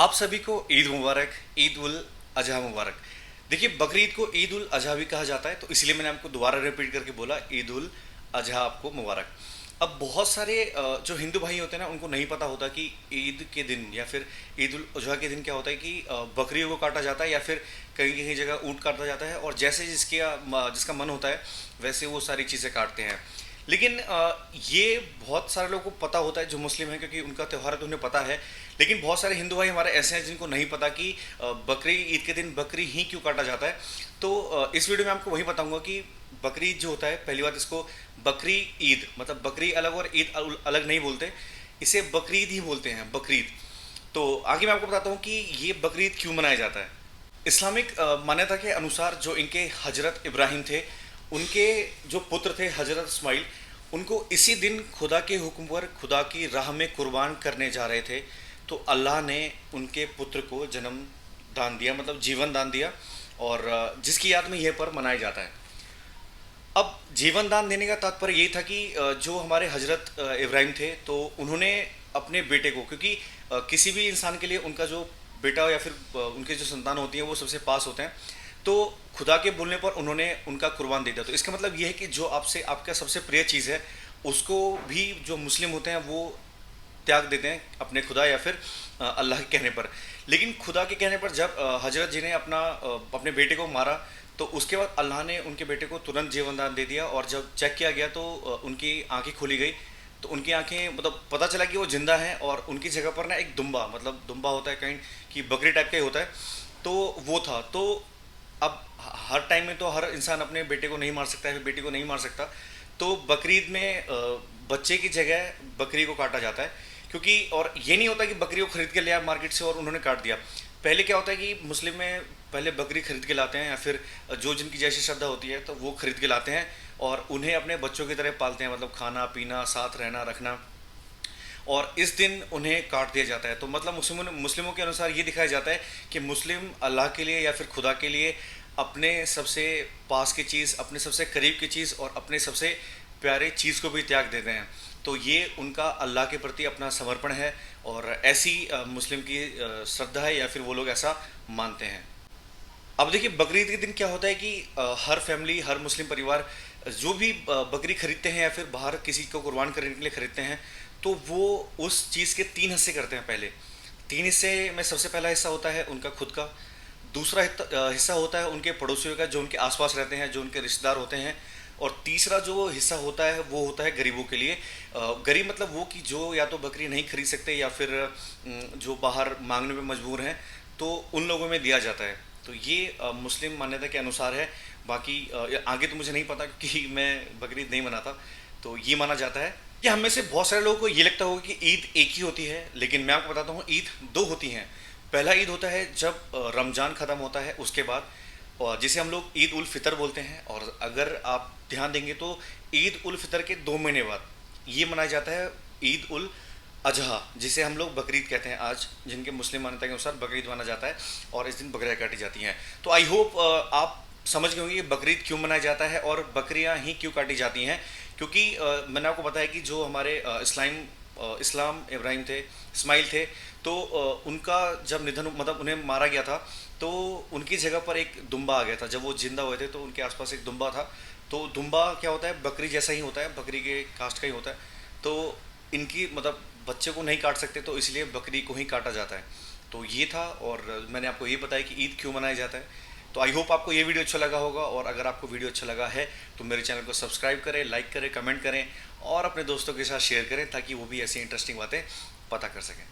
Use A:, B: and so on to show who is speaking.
A: आप सभी को ईद मुबारक, ईद उल अजहा मुबारक। देखिए, बकरीद को ईद उल अजहा भी कहा जाता है, तो इसलिए मैंने आपको दोबारा रिपीट करके बोला ईद उल अजहा आपको मुबारक। अब बहुत सारे जो हिंदू भाई होते हैं ना, उनको नहीं पता होता कि ईद के दिन या फिर ईद उल अजहा के दिन क्या होता है कि बकरियों को काटा जाता है या फिर कहीं कहीं जगह ऊँट काटा जाता है, और जैसे जिसका मन होता है वैसे वो सारी चीज़ें काटते हैं। लेकिन ये बहुत सारे लोगों को पता होता है जो मुस्लिम हैं, क्योंकि उनका त्यौहार है तो उन्हें पता है। लेकिन बहुत सारे हिंदू भाई हमारे ऐसे हैं जिनको नहीं पता कि बकरी ईद के दिन बकरी ही क्यों काटा जाता है। तो इस वीडियो में आपको वही बताऊंगा कि बकरी ईद जो होता है, पहली बात इसको बकरी ईद मतलब बकरी अलग और ईद अलग नहीं बोलते, इसे बकरीद ही बोलते हैं, बकरीद। तो आगे मैं आपको बताता हूँ कि ये बकरीद क्यों मनाया जाता है। इस्लामिक मान्यता के अनुसार जो इनके हजरत इब्राहिम थे, उनके जो पुत्र थे हजरत इस्माइल, उनको इसी दिन खुदा के हुक्म पर खुदा की राह में कुर्बान करने जा रहे थे। तो अल्लाह ने उनके पुत्र को जन्म दान दिया, मतलब जीवन दान दिया, और जिसकी याद में यह पर्व मनाया जाता है। अब जीवन दान देने का तात्पर्य यही था कि जो हमारे हजरत इब्राहिम थे, तो उन्होंने अपने बेटे को, क्योंकि किसी भी इंसान के लिए उनका जो बेटा या फिर उनके जो संतान होती हैं वो सबसे पास होते हैं, तो खुदा के बोलने पर उन्होंने उनका कुर्बान दे दिया। तो इसका मतलब ये है कि जो आपसे आपका सबसे प्रिय चीज़ है, उसको भी जो मुस्लिम होते हैं वो त्याग देते हैं अपने खुदा या फिर अल्लाह के कहने पर। लेकिन खुदा के कहने पर जब हजरत जी ने अपने बेटे को मारा, तो उसके बाद अल्लाह ने उनके बेटे को तुरंत जीवन दान दे दिया, और जब चेक किया गया तो उनकी आंखें खोली गई। तो उनकी आंखें, मतलब पता चला कि वो जिंदा हैं, और उनकी जगह पर ना एक दुम्बा, मतलब दुम्बा होता है कहीं कि बकरी टाइप का ही होता है, तो वो था। तो अब हर टाइम में तो हर इंसान अपने बेटे को नहीं मार सकता है, बेटी को नहीं मार सकता। तो बकरीद में बच्चे की जगह बकरी को काटा जाता है, क्योंकि और ये नहीं होता कि बकरी को खरीद के ले आया मार्केट से और उन्होंने काट दिया। पहले क्या होता है कि मुस्लिम में पहले बकरी खरीद के लाते हैं, या फिर जो जिनकी जैसी श्रद्धा होती है तो वो खरीद के लाते हैं, और उन्हें अपने बच्चों की तरह पालते हैं, मतलब खाना पीना, साथ रहना रखना, और इस दिन उन्हें काट दिया जाता है। तो मतलब मुस्लिमों के अनुसार ये दिखाया जाता है कि मुस्लिम अल्लाह के लिए या फिर खुदा के लिए अपने सबसे पास की चीज़, अपने सबसे करीब की चीज़ और अपने सबसे प्यारे चीज़ को भी त्याग देते हैं। तो ये उनका अल्लाह के प्रति अपना समर्पण है, और ऐसी मुस्लिम की श्रद्धा है, या फिर वो लोग ऐसा मानते हैं। अब देखिए, बकरीद के दिन क्या होता है कि हर फैमिली, हर मुस्लिम परिवार जो भी बकरी खरीदते हैं या फिर बाहर किसी को कुर्बान करने के लिए खरीदते हैं, तो वो उस चीज़ के तीन हिस्से करते हैं। पहले तीन हिस्से में सबसे पहला हिस्सा होता है उनका खुद का, दूसरा हिस्सा होता है उनके पड़ोसियों का जो उनके आसपास रहते हैं, जो उनके रिश्तेदार होते हैं, और तीसरा जो हिस्सा होता है वो होता है गरीबों के लिए। गरीब मतलब वो कि जो या तो बकरी नहीं खरीद सकते या फिर जो बाहर मांगने में मजबूर हैं, तो उन लोगों में दिया जाता है। तो ये मुस्लिम मान्यता के अनुसार है। बाकी आगे तो मुझे नहीं पता, क्योंकि मैं बकरीद नहीं मनाता। तो ये माना जाता है। ये हम में से बहुत सारे लोगों को ये लगता होगा कि ईद एक ही होती है, लेकिन मैं आपको बताता हूँ ईद दो होती हैं। पहला ईद होता है जब रमज़ान ख़त्म होता है उसके बाद, और जिसे हम लोग ईद उल फितर बोलते हैं। और अगर आप ध्यान देंगे तो ईद उल फितर के 2 महीने बाद ये मनाया जाता है ईद उल अजहा, जिसे हम लोग बकरीद कहते हैं आज, जिनके मुस्लिम मान्यता के अनुसार बकरीद माना जाता है, और इस दिन बकरियाँ काटी जाती हैं। तो आई होप आप समझ गए होंगे कि बकरीद क्यों मनाया जाता है और बकरियाँ ही क्यों काटी जाती हैं। क्योंकि मैंने आपको बताया कि जो हमारे इस्लाम इब्राहिम थे, इस्माइल थे, तो उनका जब निधन, मतलब उन्हें मारा गया था, तो उनकी जगह पर एक दुम्बा आ गया था। जब वो जिंदा हुए थे तो उनके आसपास एक दुम्बा था। तो दुम्बा क्या होता है, बकरी जैसा ही होता है, बकरी के कास्ट का ही होता है। तो इनकी, मतलब बच्चे को नहीं काट सकते, तो इसलिए बकरी को ही काटा जाता है। तो ये था, और मैंने आपको ये बताया कि ईद क्यों मनाया जाता है। तो आई होप आपको ये वीडियो अच्छा लगा होगा, और अगर आपको वीडियो अच्छा लगा है तो मेरे चैनल को सब्सक्राइब करें, लाइक करें, कमेंट करें, और अपने दोस्तों के साथ शेयर करें, ताकि वो भी ऐसी इंटरेस्टिंग बातें पता कर सकें।